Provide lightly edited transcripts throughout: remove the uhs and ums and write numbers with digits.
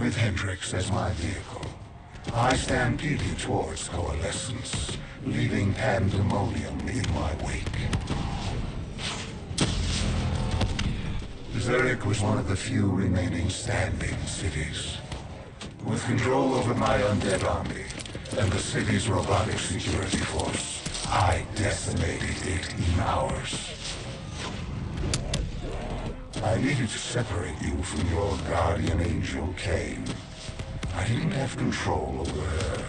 with Hendrix as my vehicle, I stampeded towards Coalescence, leaving pandemonium in my wake. Zurich was one of the few remaining standing cities. With control over my undead army and the city's robotic security force, I decimated it in hours. I needed to separate you from your guardian angel, Kane. I didn't have control over her,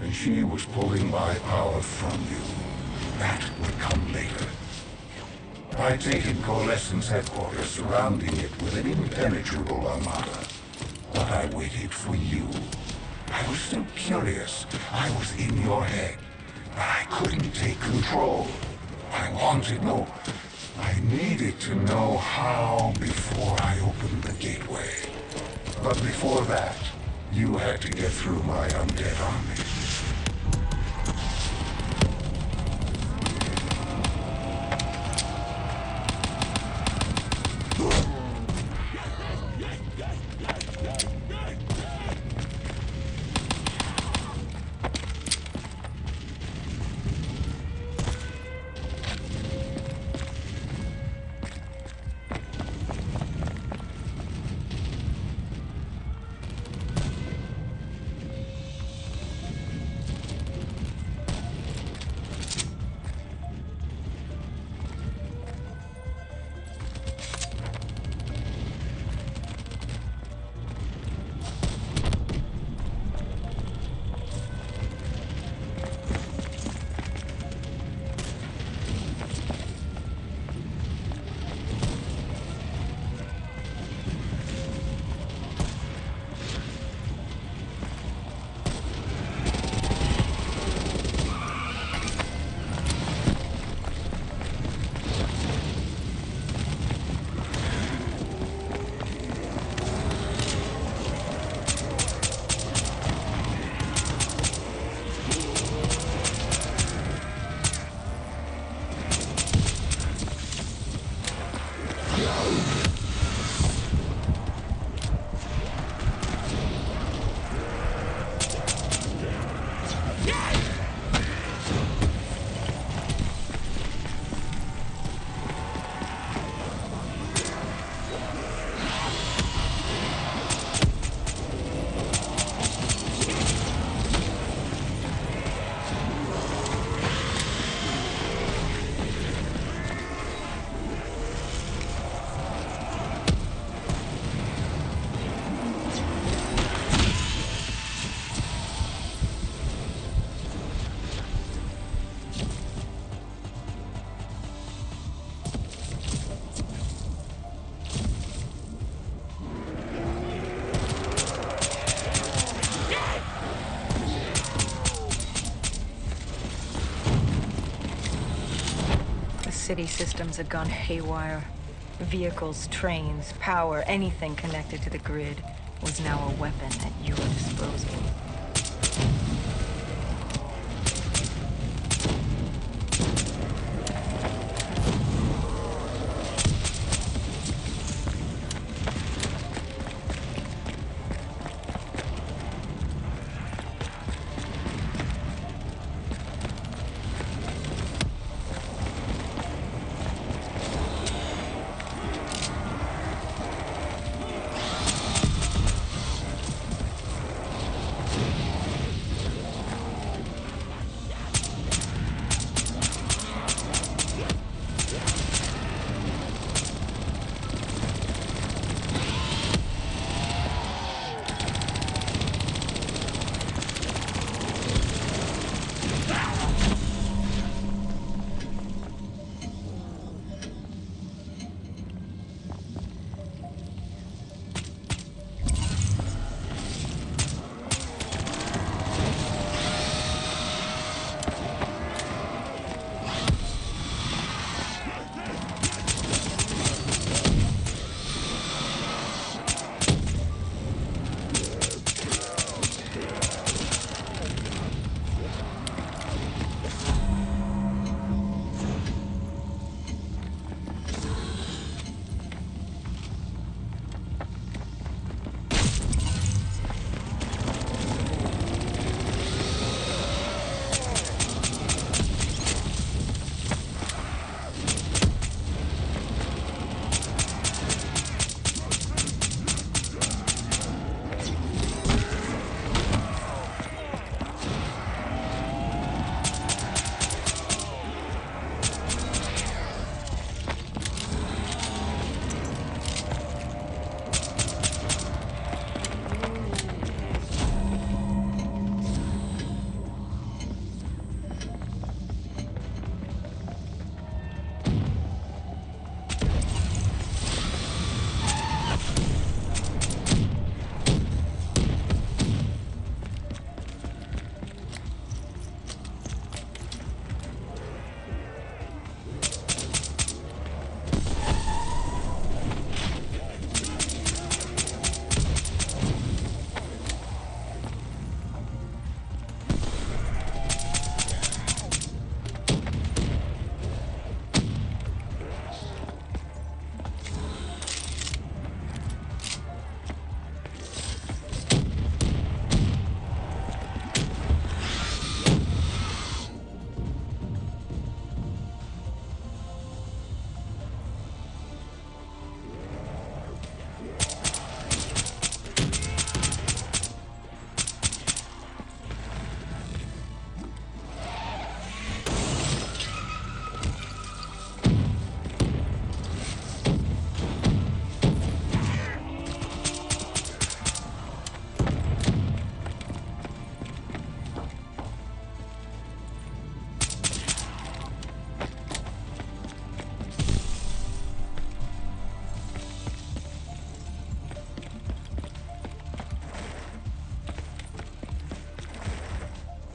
and she was pulling my power from you. That would come later. I'd taken Coalescence headquarters, surrounding it with an impenetrable armada. But I waited for you. I was still curious. I was in your head, but I couldn't take control. I needed to know how before I opened the gateway. But before that, you had to get through my undead army. City systems had gone haywire. Vehicles, trains, power, anything connected to the grid was now a weapon at your disposal.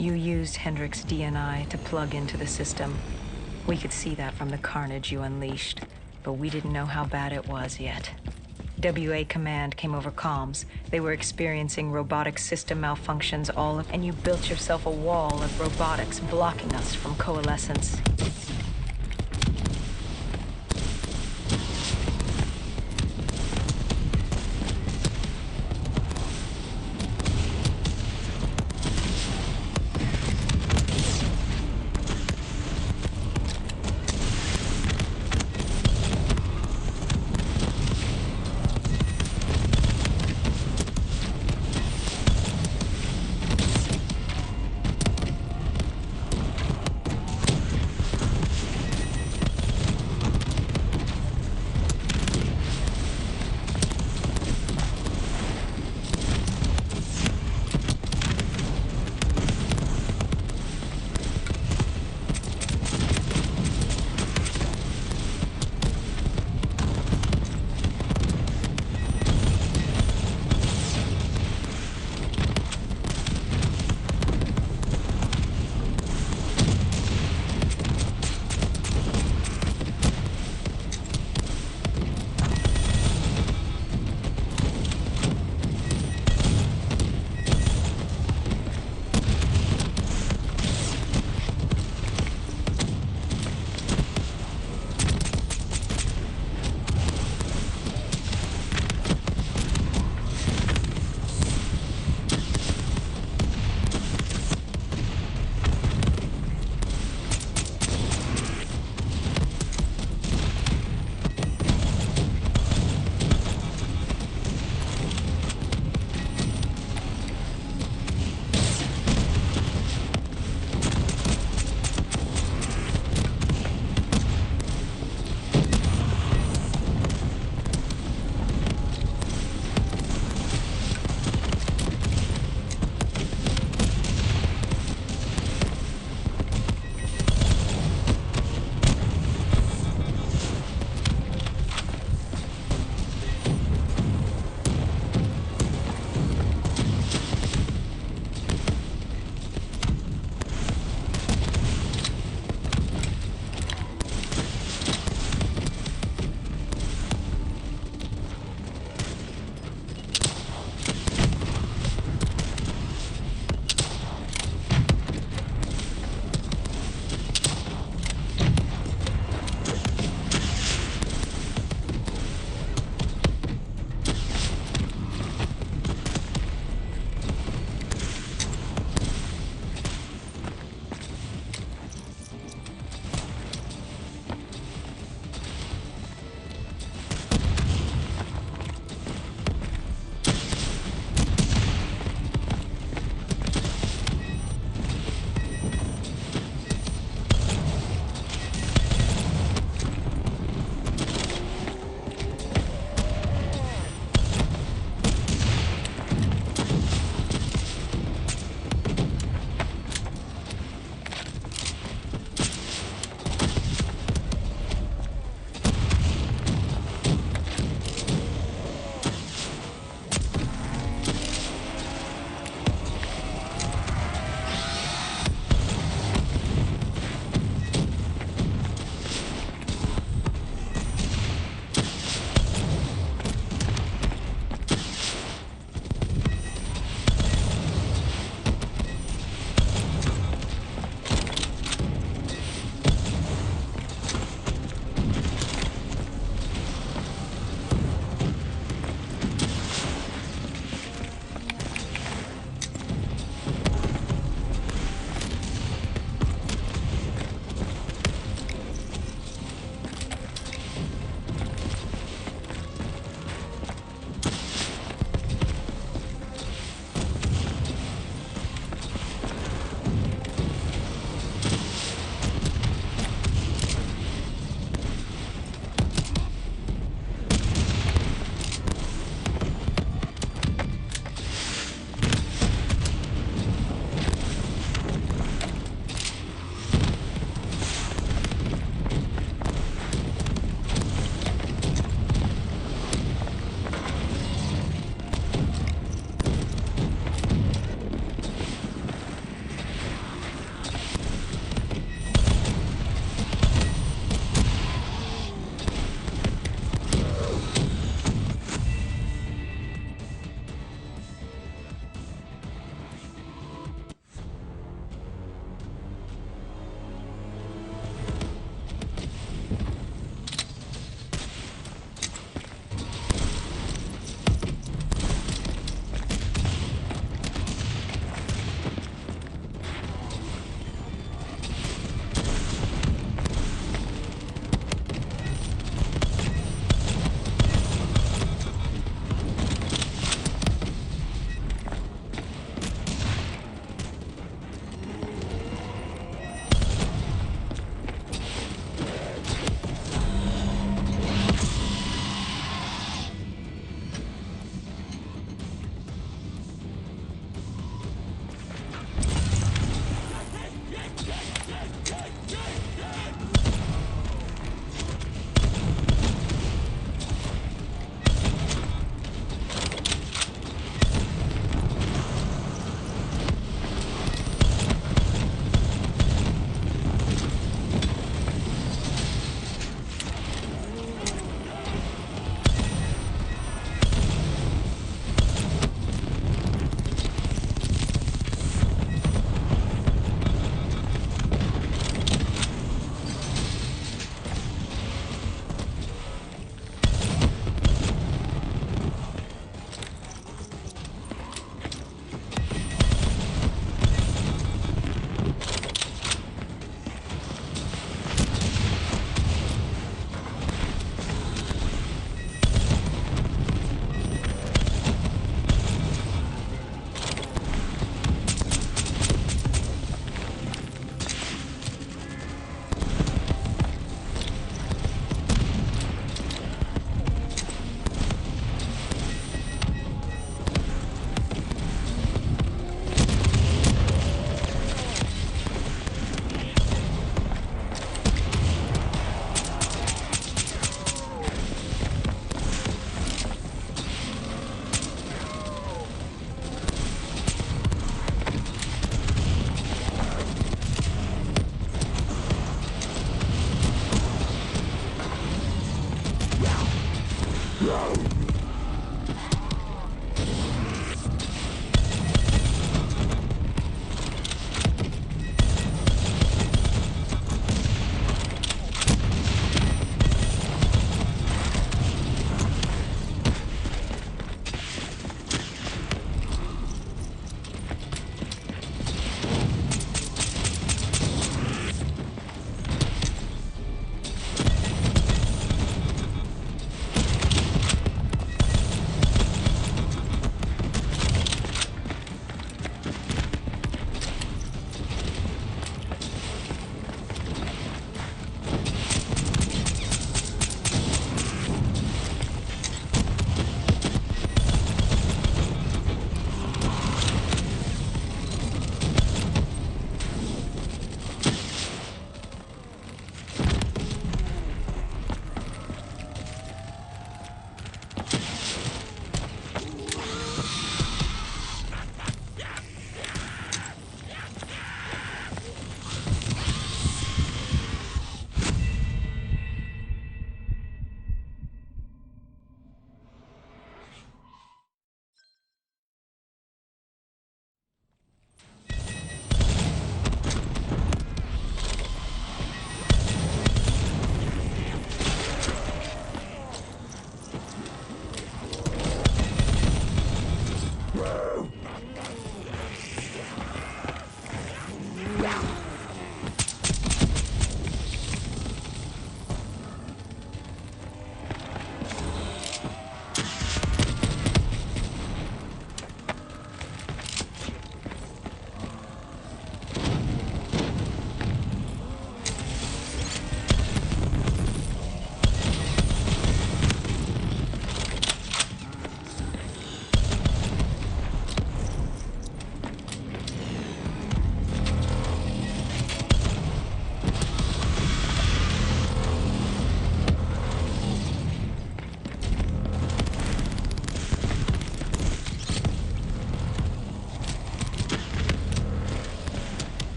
You used Hendrix's DNI to plug into the system. We could see that from the carnage you unleashed, but we didn't know how bad it was yet. WA Command came over comms. They were experiencing robotic system malfunctions and you built yourself a wall of robotics blocking us from coalescence.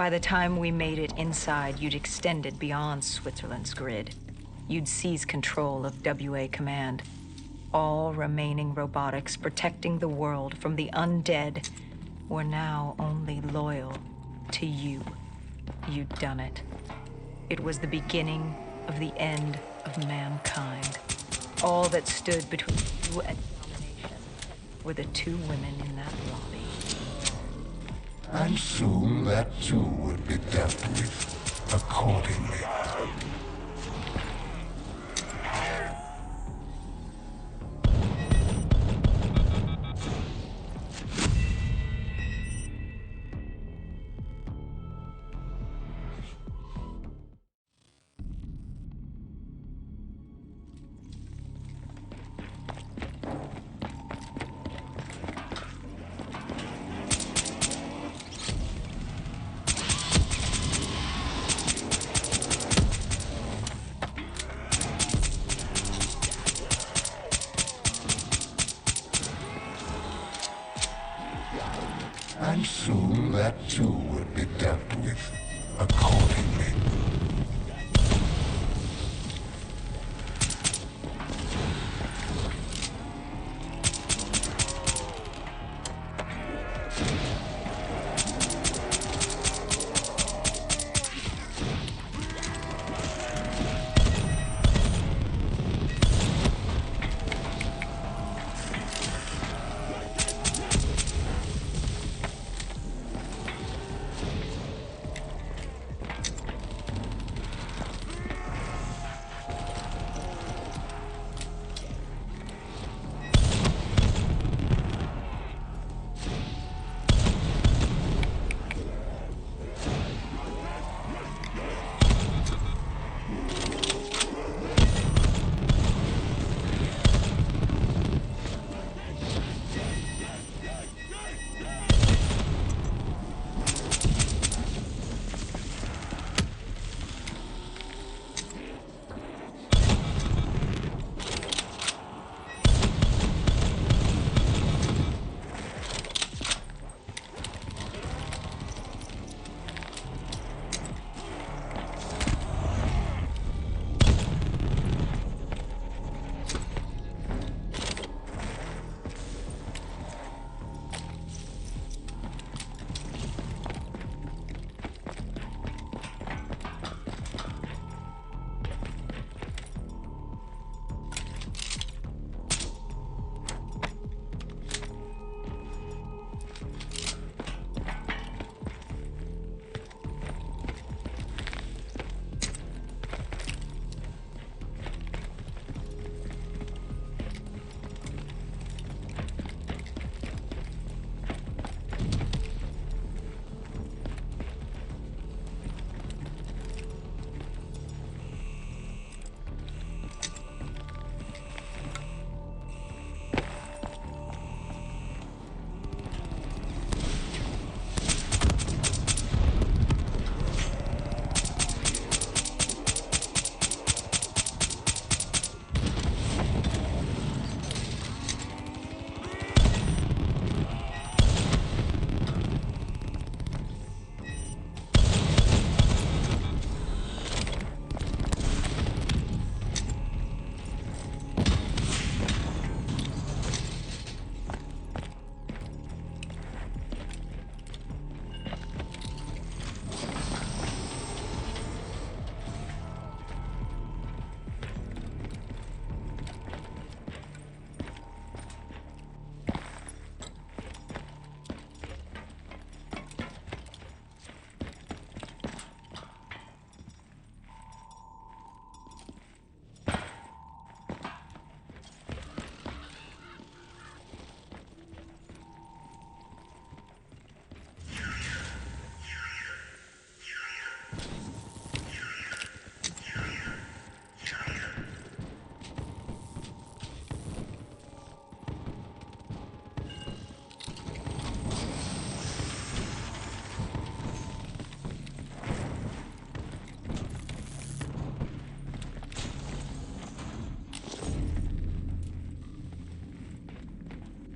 By the time we made it inside, you'd extended beyond Switzerland's grid. You'd seized control of WA Command. All remaining robotics protecting the world from the undead were now only loyal to you. You'd done it. It was the beginning of the end of mankind. All that stood between you and domination were the two women in that lobby. And soon that too would be dealt with accordingly. And soon that too would be dealt with accordingly.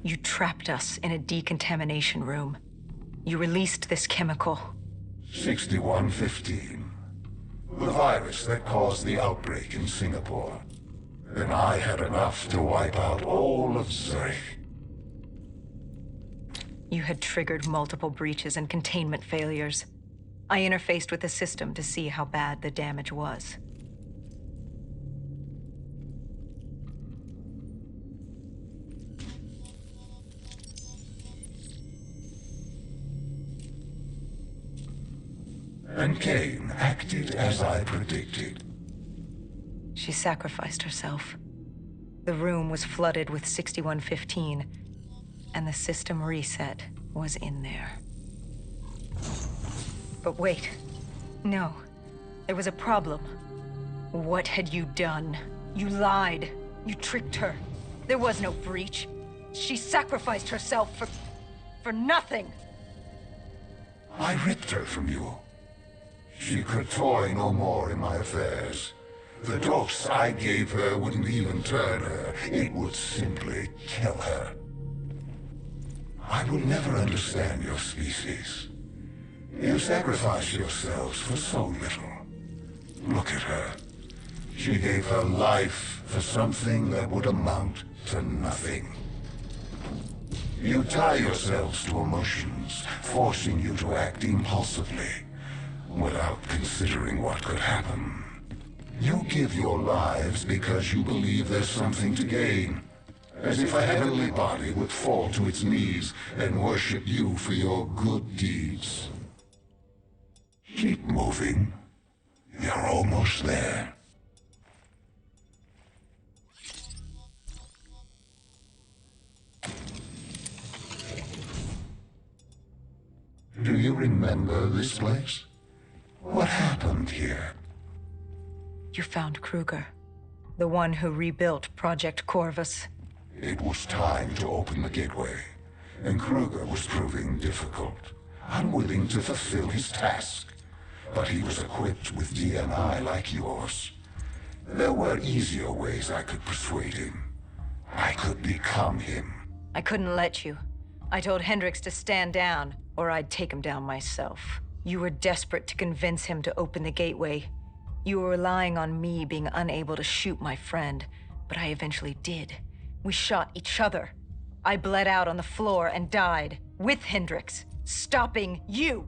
You trapped us in a decontamination room. You released this chemical. 6115. The virus that caused the outbreak in Singapore. And I had enough to wipe out all of Zurich. You had triggered multiple breaches and containment failures. I interfaced with the system to see how bad the damage was. And Kane acted as I predicted. She sacrificed herself. The room was flooded with 6115, and the system reset was in there. But wait. No. There was a problem. What had you done? You lied. You tricked her. There was no breach. She sacrificed herself for nothing. I ripped her from you. She could toy no more in my affairs. The dose I gave her wouldn't even turn her. It would simply kill her. I will never understand your species. You sacrifice yourselves for so little. Look at her. She gave her life for something that would amount to nothing. You tie yourselves to emotions, forcing you to act impulsively, without considering what could happen. You give your lives because you believe there's something to gain. As if a heavenly body would fall to its knees and worship you for your good deeds. Keep moving. You're almost there. Do you remember this place? What happened here? You found Kruger, the one who rebuilt Project Corvus. It was time to open the gateway, and Kruger was proving difficult, unwilling to fulfill his task. But he was equipped with DNI like yours. There were easier ways I could persuade him. I could become him. I couldn't let you. I told Hendricks to stand down, or I'd take him down myself. You were desperate to convince him to open the gateway. You were relying on me being unable to shoot my friend, but I eventually did. We shot each other. I bled out on the floor and died, with Hendricks, stopping you.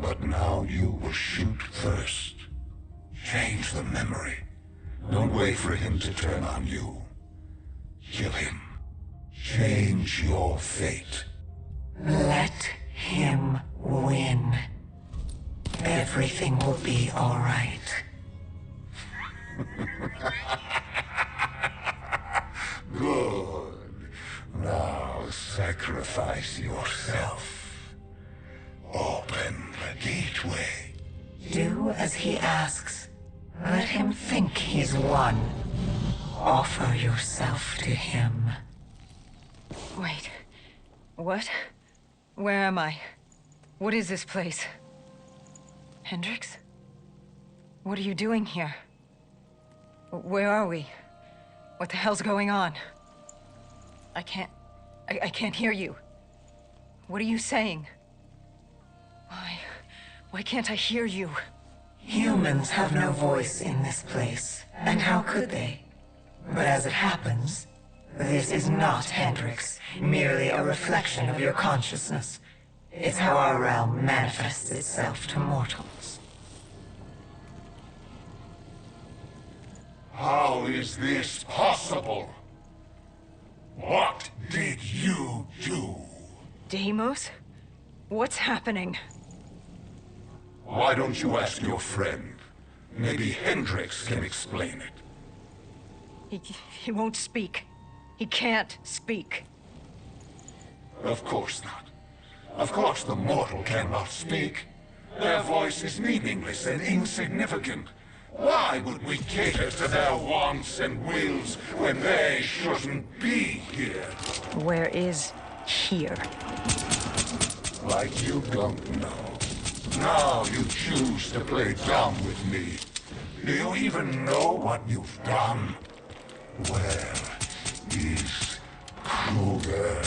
But now you will shoot first. Change the memory. Don't wait for him to turn on you. Kill him. Change your fate. Let him win. Everything will be all right. Good. Now sacrifice yourself. Open the gateway. Do as he asks. Let him think he's won. Offer yourself to him. Wait. What? Where am I? What is this place? Hendricks? What are you doing here? Where are we? What the hell's going on? I can't hear you. What are you saying? Why can't I hear you? Humans have no voice in this place, and how could they? But as it happens, this is not Hendricks, merely a reflection of your consciousness. It's how our realm manifests itself to mortals. How is this possible? What did you do? Deimos? What's happening? Why don't you ask your friend? Maybe Hendricks can explain it. He won't speak. He can't speak. Of course not. Of course the mortal cannot speak. Their voice is meaningless and insignificant. Why would we cater to their wants and wills when they shouldn't be here? Where is here? Like you don't know. Now you choose to play dumb with me. Do you even know what you've done? Where is Kruger?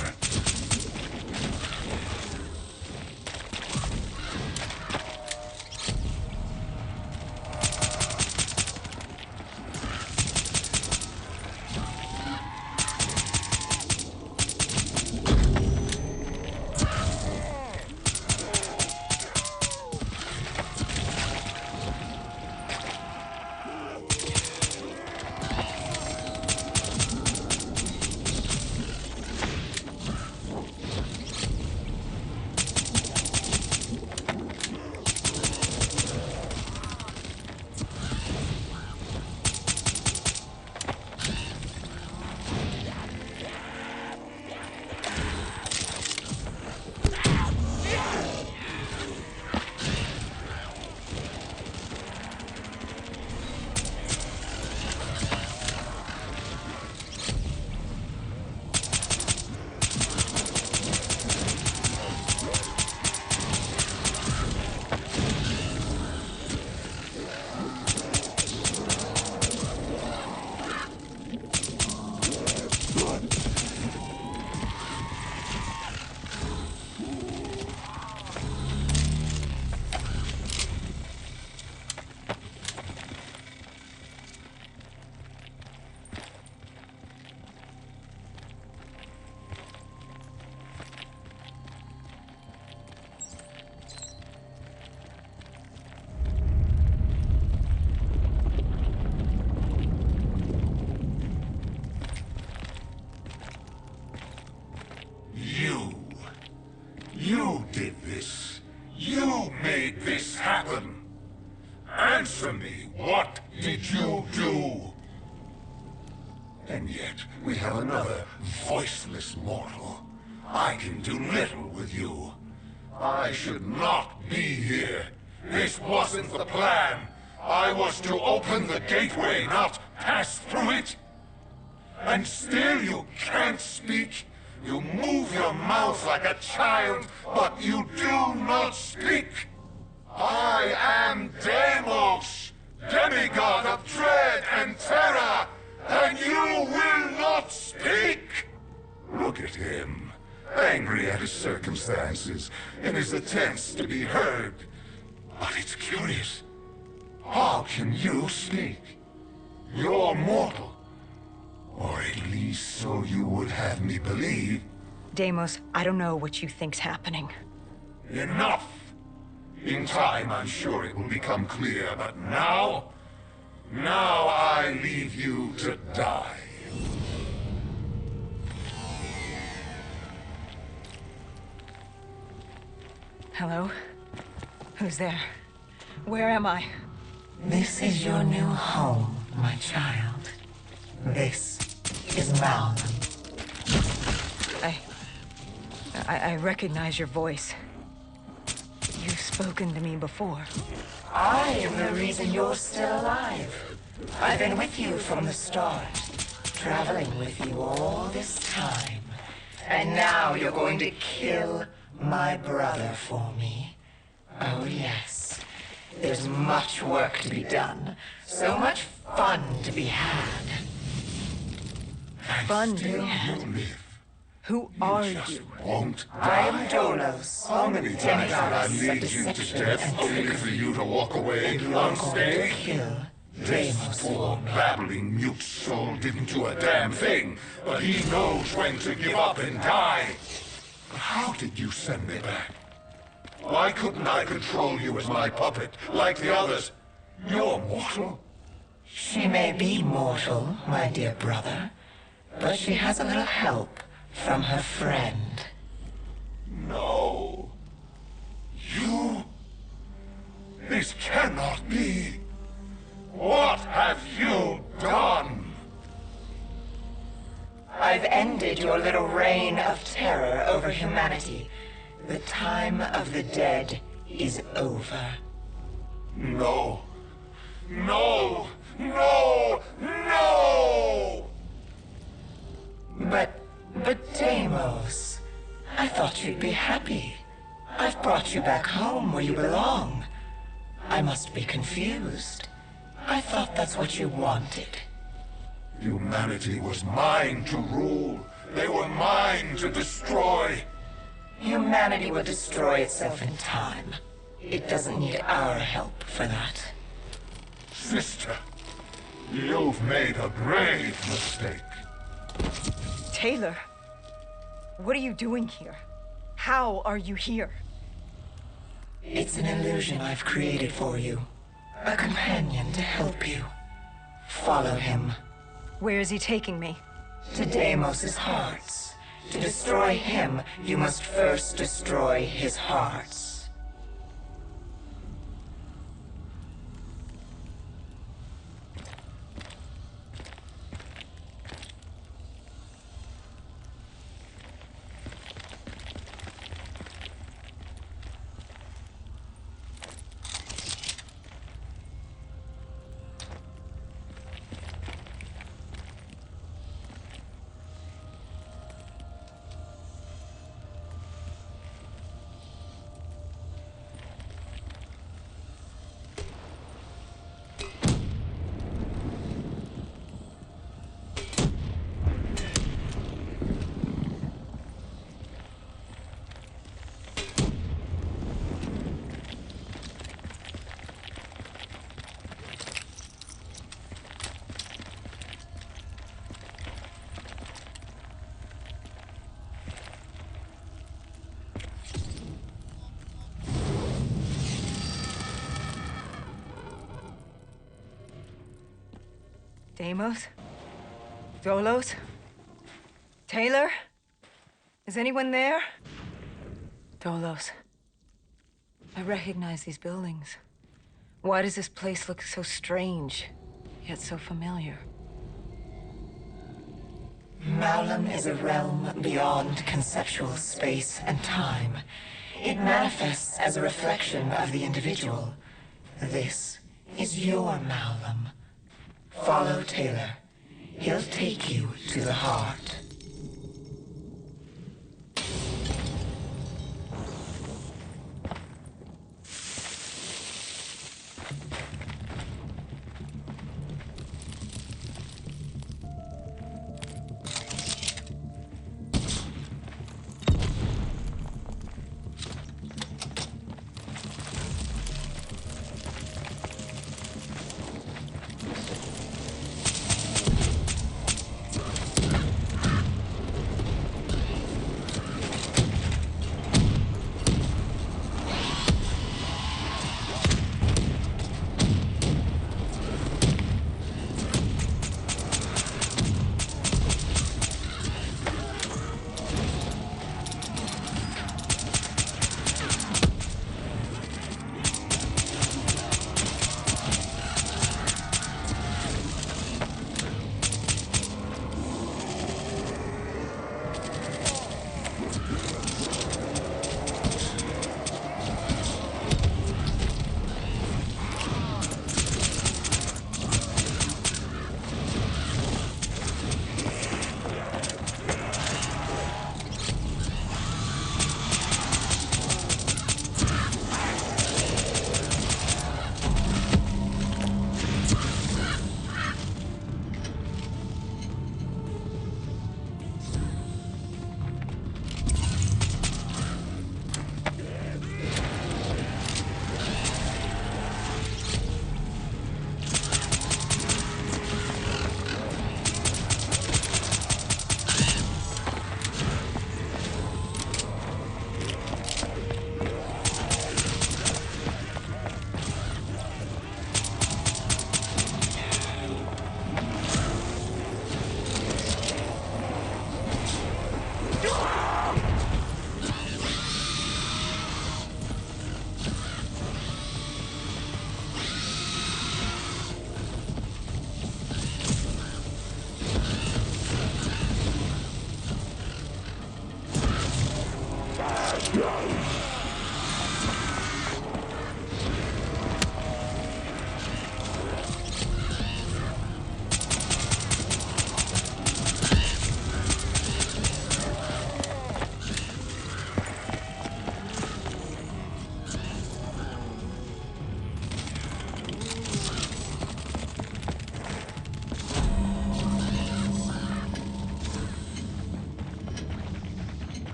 And yet, we have another voiceless mortal. I can do little with you. I should not be here. This wasn't the plan. I was to open the gateway, not pass through it. And still you can't speak. You move your mouth like a child, but you do not speak. I am Deimos, demigod of dread and terror, and you will not speak! Look at him, angry at his circumstances, in his attempts to be heard. But it's curious. How can you speak? You're mortal. Or at least so you would have me believe. Deimos, I don't know what you think's happening. Enough! In time, I'm sure it will become clear, but now I leave you to die. Hello? Who's there? Where am I? This is your new home, my child. This is Malum. I recognize your voice. You've spoken to me before. I am the reason you're still alive. I've been with you from the start, traveling with you all this time. And now you're going to kill my brother for me. Oh yes. There's much work to be done. So much fun to be had. Fun to Still be had. you live. Who are Just you? won't I die. am Dolos. How many times did I Demigoddess of lead you to deception death and only trickery. for you to walk away And you're going to unscathed? kill This Deimos poor for me. babbling mute soul didn't do a damn thing, but he knows when to give up and die. But how did you send me back? Why couldn't I control you as my puppet, like the others? You're mortal. She may be mortal, my dear brother, but she has a little help from her friend. No. You? This cannot be. What have you done? I've ended your little reign of terror over humanity. The time of the dead is over. No. No! No! No! But Deimos, I thought you'd be happy. I've brought you back home where you belong. I must be confused. I thought that's what you wanted. Humanity was mine to rule. They were mine to destroy. Humanity will destroy itself in time. It doesn't need our help for that. Sister, you've made a grave mistake. Taylor, what are you doing here? How are you here? It's an illusion I've created for you. A companion to help you. Follow him. Where is he taking me? To Deimos' hearts. To destroy him, you must first destroy his hearts. Deimos? Dolos? Taylor? Is anyone there? Dolos. I recognize these buildings. Why does this place look so strange, yet so familiar? Malum is a realm beyond conceptual space and time. It manifests as a reflection of the individual. This is your Malum. Follow Taylor. He'll take you to the heart.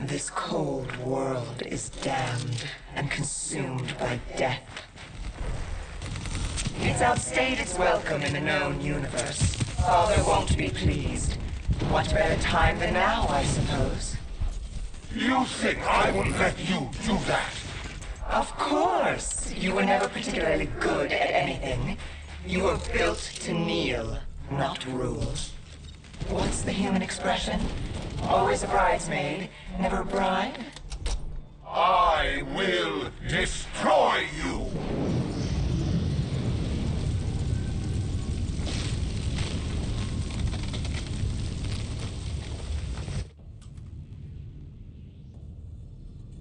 This cold world is damned and consumed by death. It's outstayed its welcome in the known universe. Father won't be pleased. What better time than now, I suppose? You think I would let you do that? Of course! You were never particularly good at anything. You were built to kneel, not rule. What's the human expression? Always a bridesmaid, never a bride? I will destroy you!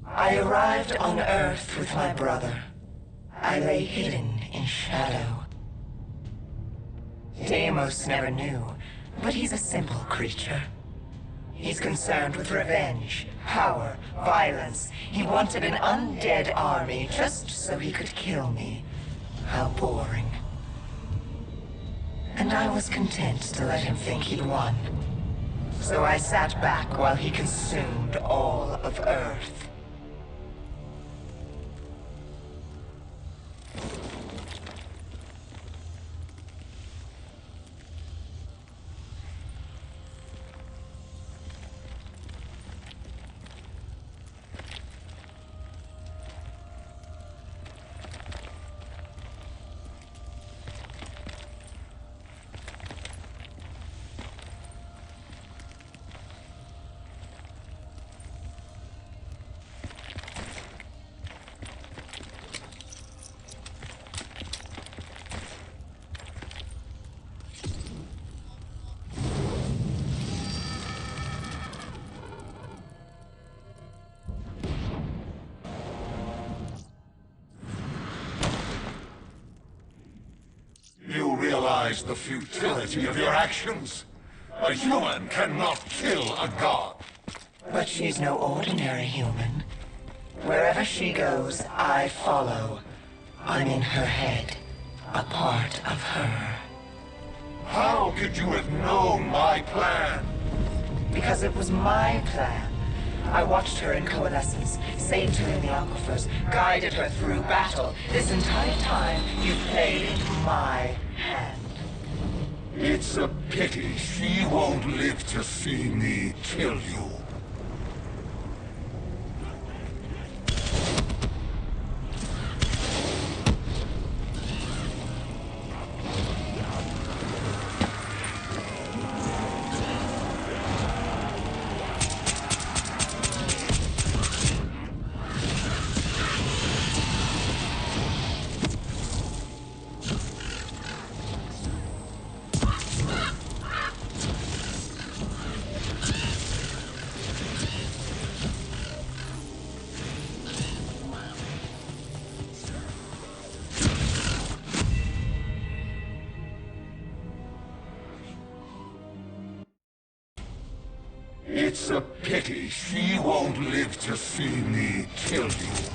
I arrived on Earth with my brother. I lay hidden in shadow. Deimos never knew, but he's a simple creature. He's concerned with revenge, power, violence. He wanted an undead army just so he could kill me. How boring. And I was content to let him think he'd won. So I sat back while he consumed all of Earth. The futility of your actions. A human cannot kill a god. But she's no ordinary human. Wherever she goes, I follow. I'm in her head, a part of her. How could you have known my plan? Because it was my plan. I watched her in coalescence, saved her in the aquifers, guided her through battle. This entire time, you played into my hand. It's a pity she won't live to see me kill you. It's a pity she won't live to see me kill you.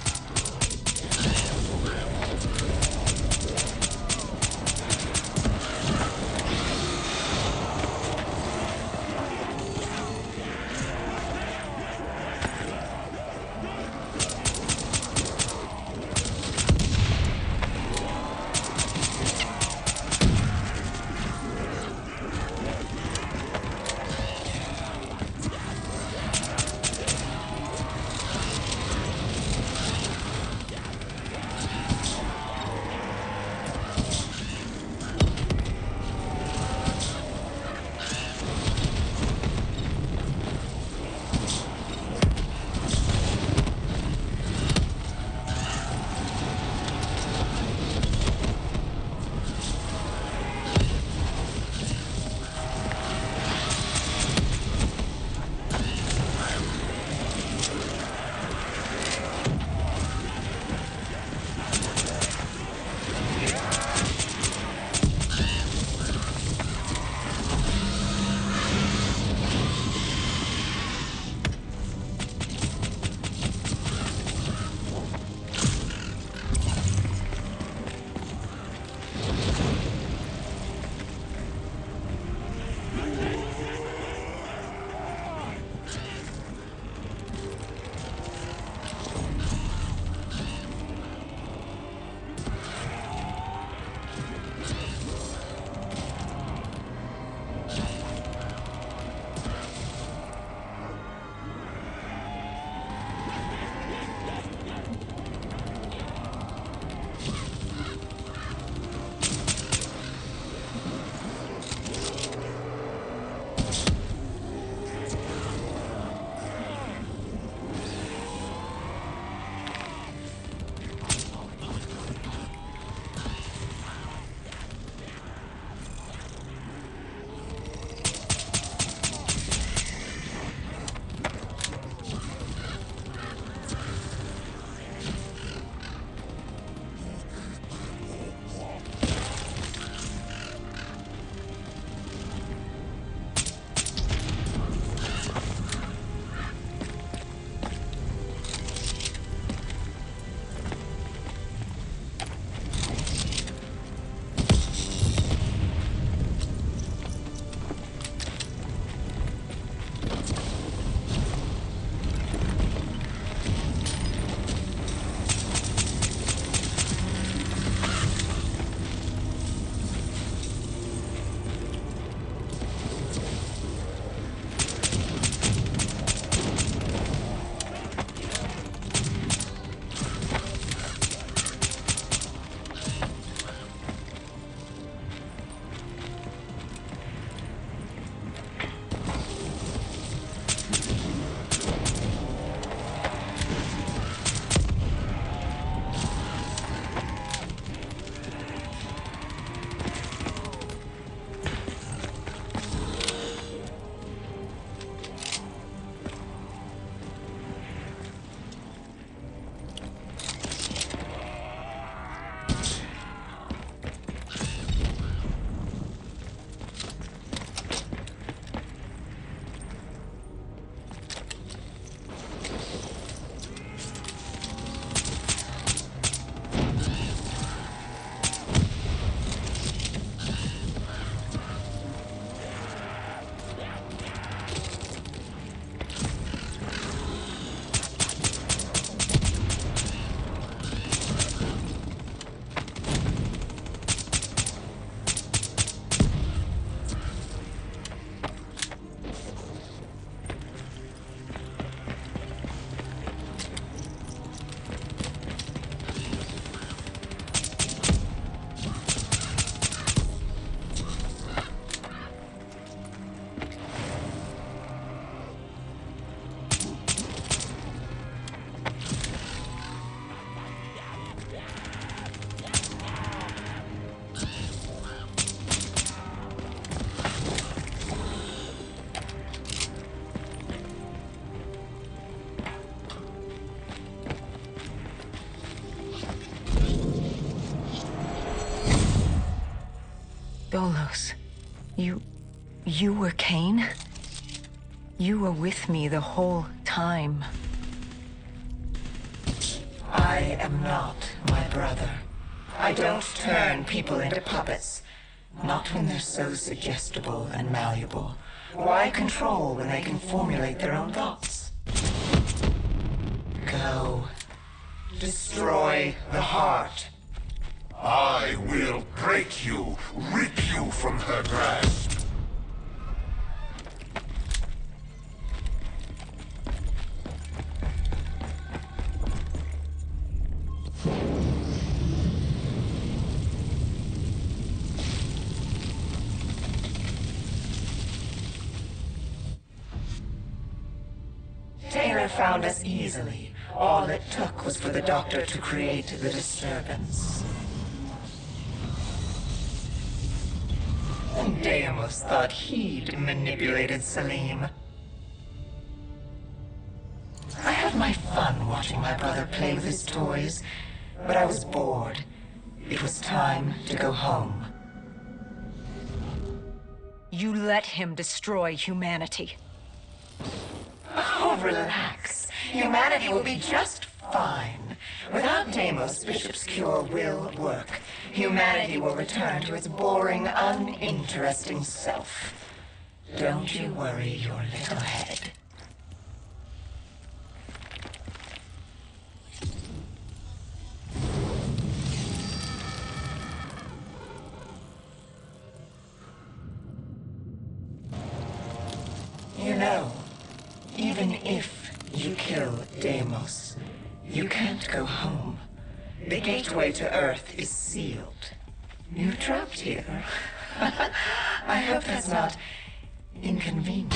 Solos. You were Kane? You were with me the whole time. I am not my brother. I don't turn people into puppets. Not when they're so suggestible and malleable. Why control when they can formulate their own thoughts? Go. Destroy the heart. I will break you, rip you from her grasp. Taylor found us easily. All it took was for the doctor to create the disturbance. Deimos thought he'd manipulated Salim. I had my fun watching my brother play with his toys, but I was bored. It was time to go home. You let him destroy humanity. Oh, relax. Humanity will be just fine. Without Deimos, Bishop's cure will work. Humanity will return to its boring, uninteresting self. Don't you worry your little head. You know, even if you kill Deimos, you can't go home. The gateway to Earth is sealed. You're trapped here. I hope that's not inconvenient.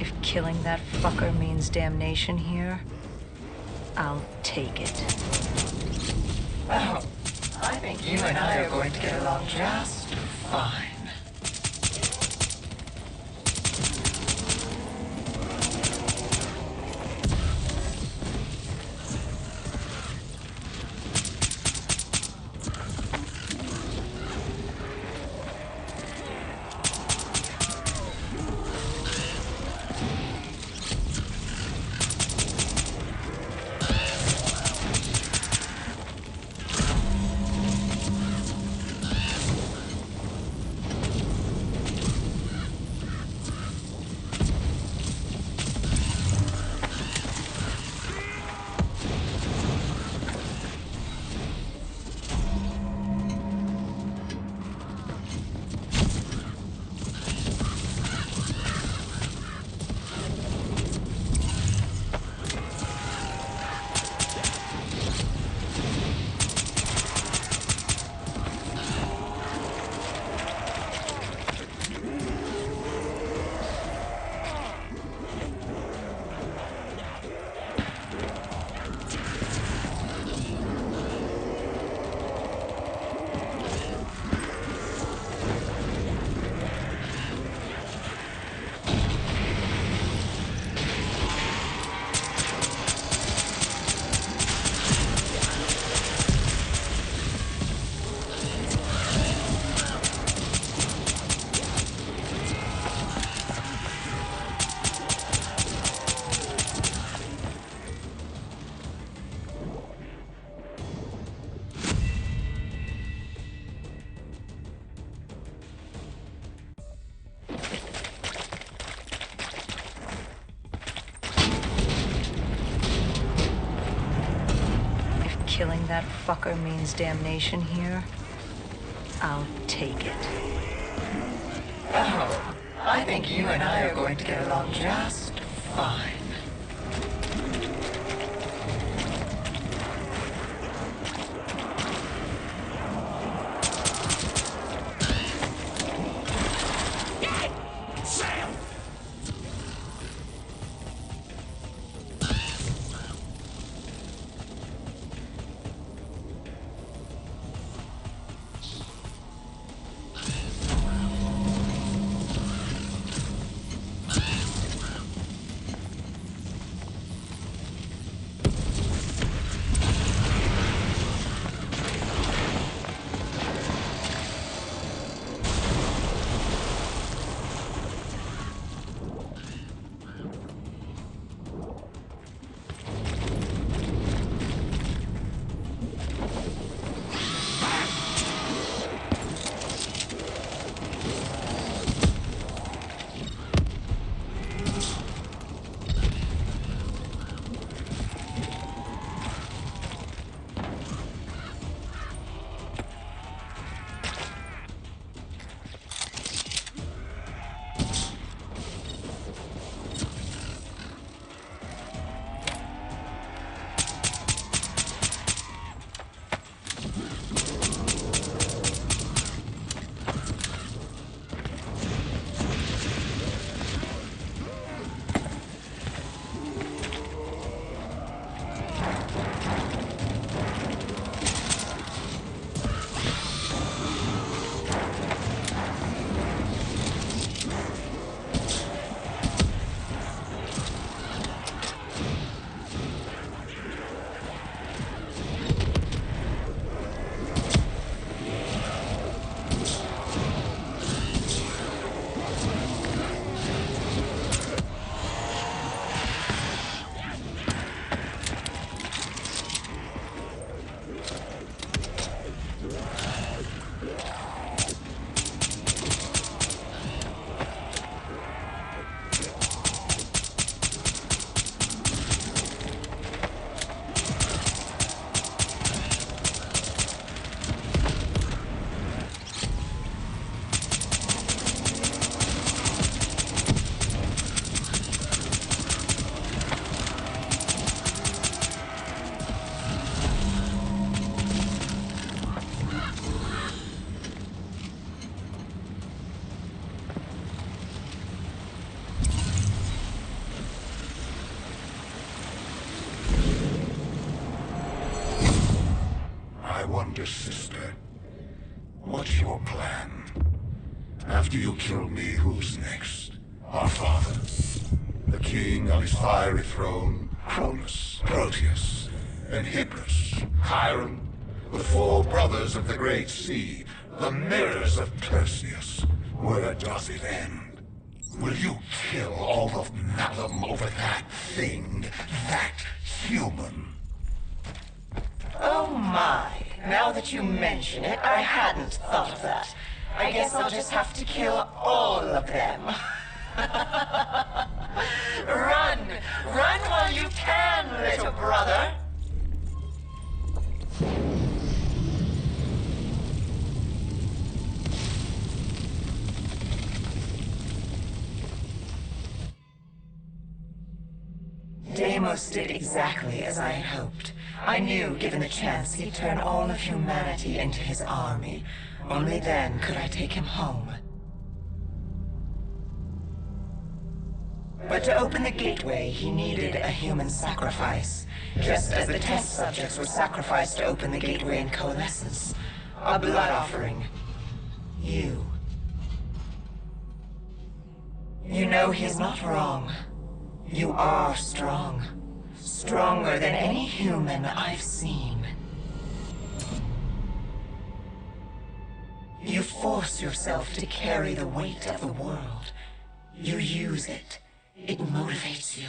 If killing that fucker means damnation here, I'll take it. Oh, I think you and I are going to get along just fine. Killing that fucker means damnation here, I'll take it. Oh, I think you and I are going to get along just fine. younger sister. What's your plan? After you kill me, who's next? Our father? The king on his fiery throne? Cronus, Proteus, and Hybris, Chiron? The four brothers of the Great Sea, the mirrors of Perseus. Where does it end? Will you kill all of them over that thing, that human? Oh my. Now that you mention it, I hadn't thought of that. I guess I'll just have to kill all of them. Run! Run while you can, little brother! Deimos did exactly as I had hoped. I knew, given the chance, he'd turn all of humanity into his army. Only then could I take him home. But to open the gateway, he needed a human sacrifice, just as the test subjects were sacrificed to open the gateway in Coalescence. A blood offering. You. You know, he is not wrong. You are strong. Stronger than any human I've seen. You force yourself to carry the weight of the world. You use it. It motivates you.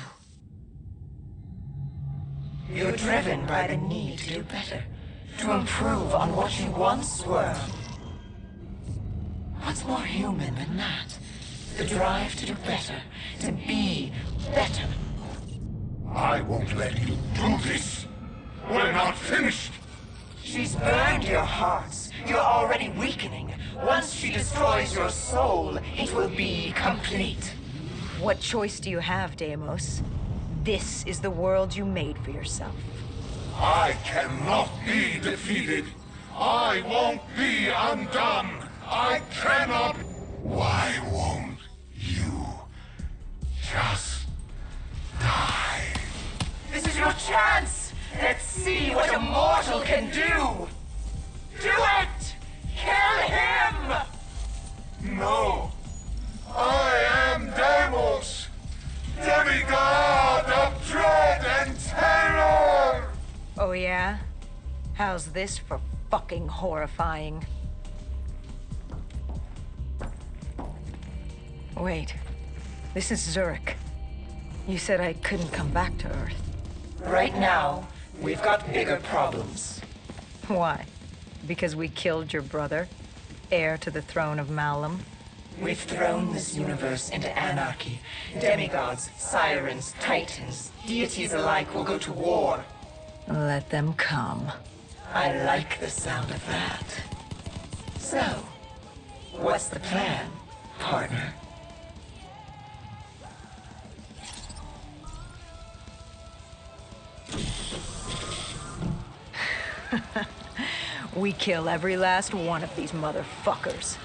You're driven by the need to do better, to improve on what you once were. What's more human than that? The drive to do better, to be better. I won't let you do this. We're not finished. She's burned your hearts. You're already weakening. Once she destroys your soul, it will be complete. What choice do you have, Deimos? This is the world you made for yourself. I cannot be defeated. I won't be undone. I cannot. Why won't you just die? This is your chance! Let's see what a mortal can do! Do it! Kill him! No. I am Deimos, demigod of dread and terror! Oh yeah? How's this for fucking horrifying? Wait. This is Zurich. You said I couldn't come back to Earth. Right now, we've got bigger problems. Why? Because we killed your brother? Heir to the throne of Malum? We've thrown this universe into anarchy. Demigods, sirens, titans, deities alike will go to war. Let them come. I like the sound of that. So, what's the plan, partner? We kill every last one of these motherfuckers.